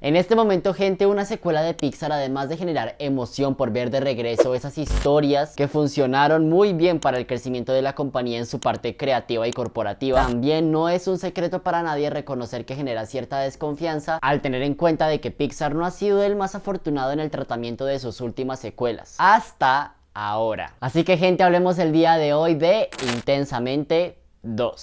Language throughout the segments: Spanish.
En este momento, gente, una secuela de Pixar, además de generar emoción por ver de regreso esas historias que funcionaron muy bien para el crecimiento de la compañía en su parte creativa y corporativa, también no es un secreto para nadie reconocer que genera cierta desconfianza al tener en cuenta de que Pixar no ha sido el más afortunado en el tratamiento de sus últimas secuelas, hasta ahora. Así que, gente, hablemos el día de hoy de Intensamente 2.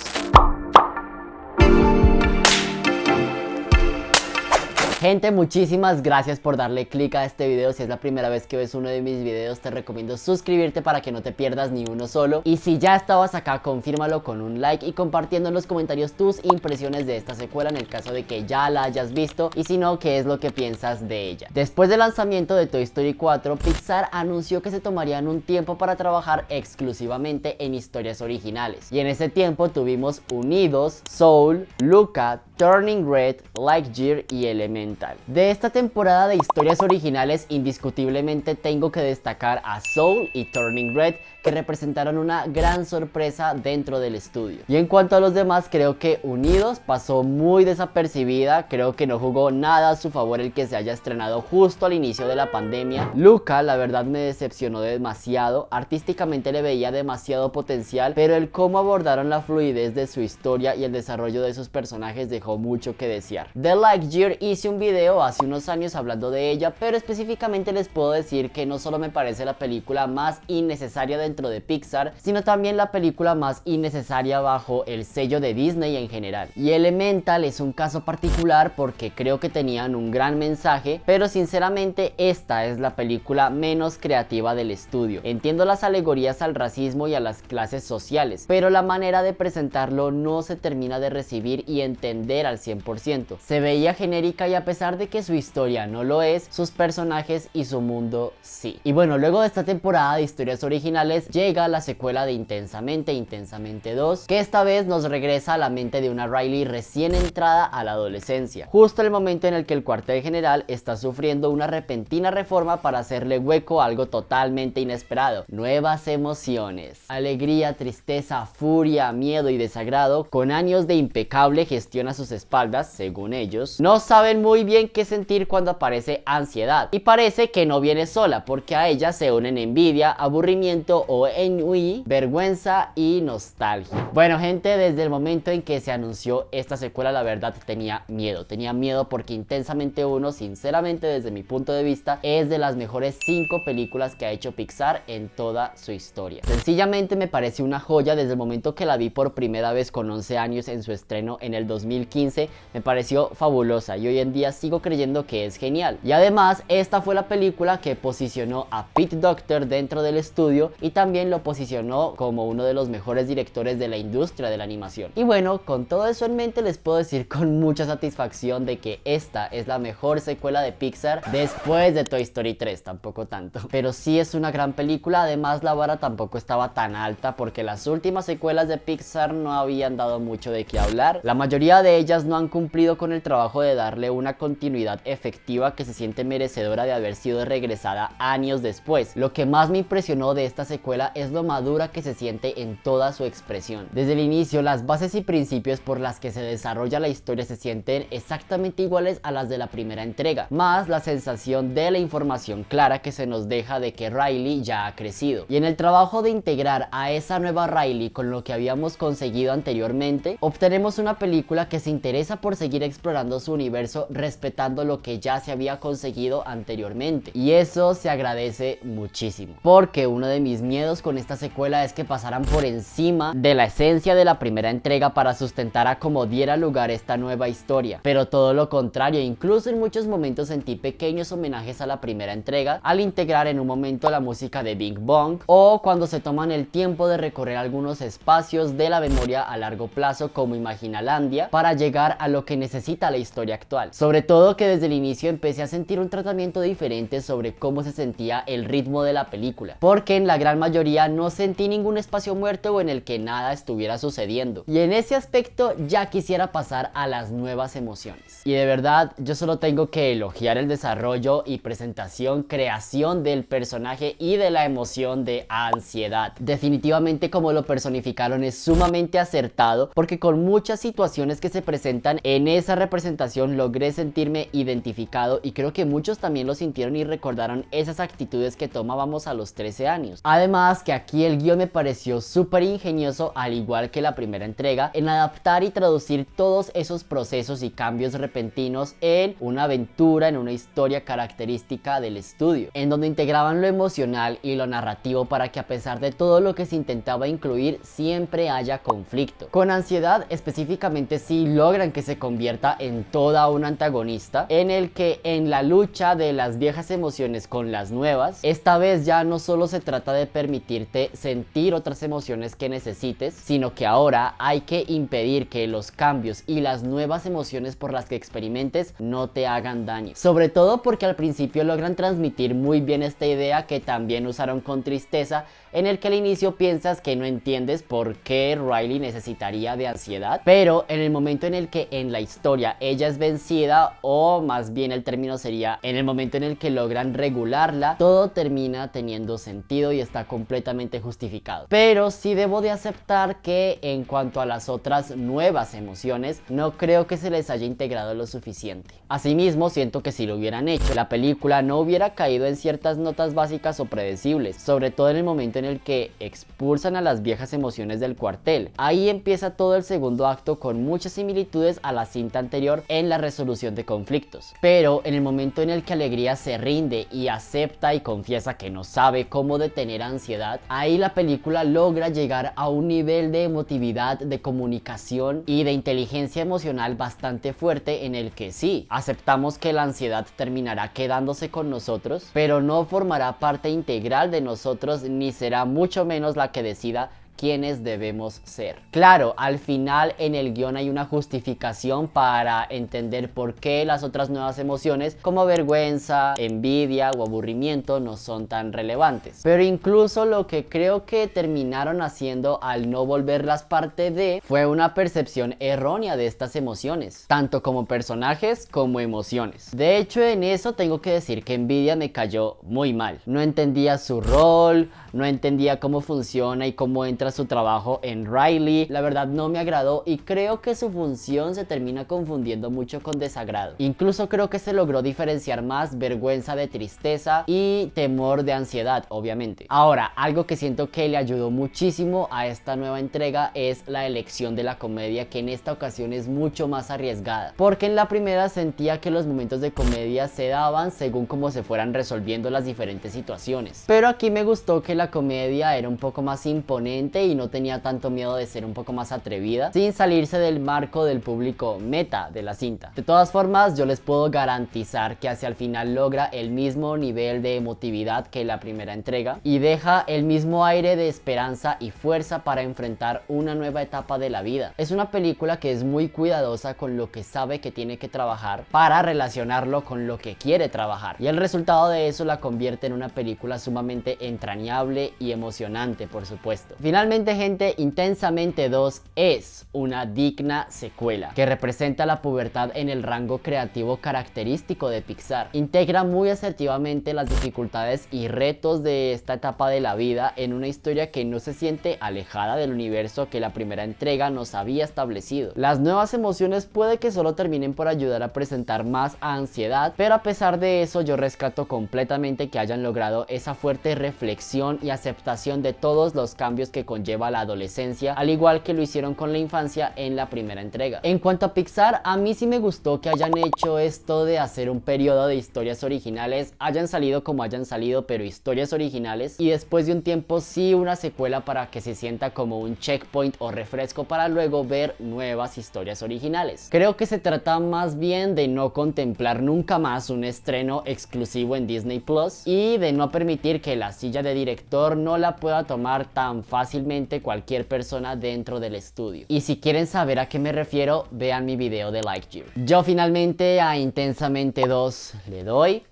Gente, muchísimas gracias por darle click a este video. Si es la primera vez que ves uno de mis videos, te recomiendo suscribirte para que no te pierdas ni uno solo. Y si ya estabas acá, confírmalo con un like y compartiendo en los comentarios tus impresiones de esta secuela en el caso de que ya la hayas visto, y si no, qué es lo que piensas de ella. Después del lanzamiento de Toy Story 4, Pixar anunció que se tomarían un tiempo para trabajar exclusivamente en historias originales. Y en ese tiempo tuvimos Unidos, Soul, Luca, Turning Red, Lightyear y Elemental. De esta temporada de historias originales, indiscutiblemente tengo que destacar a Soul y Turning Red, que representaron una gran sorpresa dentro del estudio. Y en cuanto a los demás, creo que Unidos pasó muy desapercibida, creo que no jugó nada a su favor el que se haya estrenado justo al inicio de la pandemia. Luca, la verdad, me decepcionó demasiado, artísticamente le veía demasiado potencial, pero el cómo abordaron la fluidez de su historia y el desarrollo de sus personajes dejó mucho que desear. De Lightyear hice un video hace unos años hablando de ella, pero específicamente les puedo decir que no solo me parece la película más innecesaria dentro de Pixar, sino también la película más innecesaria bajo el sello de Disney en general. Y Elemental es un caso particular porque creo que tenían un gran mensaje, pero sinceramente esta es la película menos creativa del estudio. Entiendo las alegorías al racismo y a las clases sociales, pero la manera de presentarlo no se termina de recibir y entender al 100%. Se veía genérica y a pesar de que su historia no lo es, sus personajes y su mundo sí. Y bueno, luego de esta temporada de historias originales llega la secuela de Intensamente 2, que esta vez nos regresa a la mente de una Riley recién entrada a la adolescencia, justo el momento en el que el cuartel general está sufriendo una repentina reforma para hacerle hueco a algo totalmente inesperado: nuevas emociones, alegría, tristeza, furia, miedo y desagrado. Con años de impecable gestión a sus espaldas, según ellos, no saben muy bien qué sentir cuando aparece ansiedad, y parece que no viene sola, porque a ella se unen envidia, aburrimiento o ennui, vergüenza y nostalgia. Bueno, gente, desde el momento en que se anunció esta secuela, la verdad tenía miedo porque Intensamente 1, sinceramente, desde mi punto de vista, es de las mejores 5 películas que ha hecho Pixar en toda su historia. Sencillamente me parece una joya. Desde el momento que la vi por primera vez con 11 años en su estreno en el 2015, me pareció fabulosa y hoy en día sigo creyendo que es genial. Y además, esta fue la película que posicionó a Pete Docter dentro del estudio y también lo posicionó como uno de los mejores directores de la industria de la animación. Y bueno, con todo eso en mente, les puedo decir con mucha satisfacción de que esta es la mejor secuela de Pixar después de Toy Story 3, tampoco tanto. Pero sí es una gran película. Además, la vara tampoco estaba tan alta porque las últimas secuelas de Pixar no habían dado mucho de qué hablar. La mayoría de ellas no han cumplido con el trabajo de darle una continuidad efectiva que se siente merecedora de haber sido regresada años después. Lo que más me impresionó de esta secuela es lo madura que se siente en toda su expresión. Desde el inicio, las bases y principios por las que se desarrolla la historia se sienten exactamente iguales a las de la primera entrega, más la sensación de la información clara que se nos deja de que Riley ya ha crecido. Y en el trabajo de integrar a esa nueva Riley con lo que habíamos conseguido anteriormente, obtenemos una película que se interesa por seguir explorando su universo respetando lo que ya se había conseguido anteriormente. Y eso se agradece muchísimo, porque uno de mis miedos con esta secuela es que pasaran por encima de la esencia de la primera entrega para sustentar a como diera lugar esta nueva historia, pero todo lo contrario. Incluso en muchos momentos sentí pequeños homenajes a la primera entrega al integrar en un momento la música de Bing Bong, o cuando se toman el tiempo de recorrer algunos espacios de la memoria a largo plazo como Imaginalandia para llegar a lo que necesita la historia actual. Sobre todo que desde el inicio empecé a sentir un tratamiento diferente sobre cómo se sentía el ritmo de la película, porque en la gran mayoría no sentí ningún espacio muerto o en el que nada estuviera sucediendo, y en ese aspecto ya quisiera pasar a las nuevas emociones. Y de verdad, yo solo tengo que elogiar el desarrollo y presentación, creación del personaje y de la emoción de ansiedad. Definitivamente, como lo personificaron, es sumamente acertado, porque con muchas situaciones que se presentan en esa representación logré sentir sentirme identificado y creo que muchos también lo sintieron y recordaron esas actitudes que tomábamos a los 13 años. Además que aquí el guión me pareció súper ingenioso, al igual que la primera entrega, en adaptar y traducir todos esos procesos y cambios repentinos en una aventura, en una historia característica del estudio, en donde integraban lo emocional y lo narrativo para que a pesar de todo lo que se intentaba incluir, siempre haya conflicto. Con Ansiedad específicamente sí logran que se convierta en toda una antagonista, en el que en la lucha de las viejas emociones con las nuevas, esta vez ya no solo se trata de permitirte sentir otras emociones que necesites, sino que ahora hay que impedir que los cambios y las nuevas emociones por las que experimentes no te hagan daño. Sobre todo porque al principio logran transmitir muy bien esta idea que también usaron con Tristeza, en el que al inicio piensas que no entiendes por qué Riley necesitaría de ansiedad, pero en el momento en el que en la historia ella es vencida, o más bien el término sería en el momento en el que logran regularla, todo termina teniendo sentido y está completamente justificado. Pero sí debo de aceptar que en cuanto a las otras nuevas emociones, no creo que se les haya integrado lo suficiente. Asimismo, siento que si lo hubieran hecho, la película no hubiera caído en ciertas notas básicas o predecibles, sobre todo en el momento en el que expulsan a las viejas emociones del cuartel. Ahí empieza todo el segundo acto con muchas similitudes a la cinta anterior en la resolución de conflictos. Pero en el momento en el que Alegría se rinde y acepta y confiesa que no sabe cómo detener Ansiedad, ahí la película logra llegar a un nivel de emotividad, de comunicación y de inteligencia emocional bastante fuerte, en el que sí, aceptamos que la ansiedad terminará quedándose con nosotros, pero no formará parte integral de nosotros ni será mucho menos la que decida quiénes debemos ser. Claro, al final en el guión hay una justificación para entender por qué las otras nuevas emociones como vergüenza, envidia o aburrimiento no son tan relevantes. Pero incluso lo que creo que terminaron haciendo al no volverlas parte de fue una percepción errónea de estas emociones, tanto como personajes como emociones. De hecho, en eso tengo que decir que Envidia me cayó muy mal. No entendía su rol, no entendía cómo funciona y cómo entra su trabajo en Riley. La verdad no me agradó y creo que su función se termina confundiendo mucho con desagrado. Incluso creo que se logró diferenciar más vergüenza de Tristeza y temor de Ansiedad, obviamente. Ahora, algo que siento que le ayudó muchísimo a esta nueva entrega es la elección de la comedia, que en esta ocasión es mucho más arriesgada, porque en la primera sentía que los momentos de comedia se daban según cómo se fueran resolviendo las diferentes situaciones, pero aquí me gustó que la comedia era un poco más imponente y no tenía tanto miedo de ser un poco más atrevida, sin salirse del marco del público meta de la cinta. De todas formas, yo les puedo garantizar que hacia el final logra el mismo nivel de emotividad que la primera entrega y deja el mismo aire de esperanza y fuerza para enfrentar una nueva etapa de la vida. Es una película que es muy cuidadosa con lo que sabe que tiene que trabajar para relacionarlo con lo que quiere trabajar, y el resultado de eso la convierte en una película sumamente entrañable y emocionante, por supuesto. Finalmente, gente, Intensamente 2 es una digna secuela que representa la pubertad en el rango creativo característico de Pixar. Integra muy asertivamente las dificultades y retos de esta etapa de la vida en una historia que no se siente alejada del universo que la primera entrega nos había establecido. Las nuevas emociones puede que solo terminen por ayudar a presentar más a Ansiedad, pero a pesar de eso yo rescato completamente que hayan logrado esa fuerte reflexión y aceptación de todos los cambios que conlleva la adolescencia, al igual que lo hicieron con la infancia en la primera entrega. En cuanto a Pixar, a mí sí me gustó que hayan hecho esto de hacer un periodo de historias originales, hayan salido como hayan salido, pero historias originales, y después de un tiempo sí una secuela para que se sienta como un checkpoint o refresco para luego ver nuevas historias originales. Creo que se trata más bien de no contemplar nunca más un estreno exclusivo en Disney Plus y de no permitir que la silla de director no la pueda tomar tan fácilmente cualquier persona dentro del estudio. Y si quieren saber a qué me refiero, vean mi video de Lightyear. Yo finalmente a Intensamente 2 le doy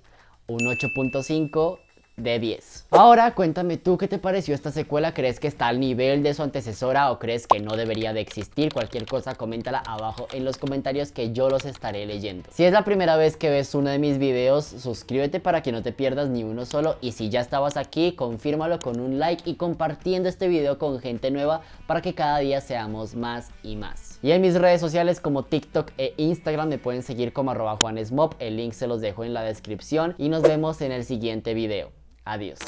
un 8.5 de 10. Ahora cuéntame tú qué te pareció esta secuela. ¿Crees que está al nivel de su antecesora o crees que no debería de existir? Cualquier cosa coméntala abajo en los comentarios que yo los estaré leyendo. Si es la primera vez que ves uno de mis videos, suscríbete para que no te pierdas ni uno solo, y si ya estabas aquí, confírmalo con un like y compartiendo este video con gente nueva para que cada día seamos más y más. Y en mis redes sociales como TikTok e Instagram me pueden seguir como @juanesmob, el link se los dejo en la descripción y nos vemos en el siguiente video. Adiós.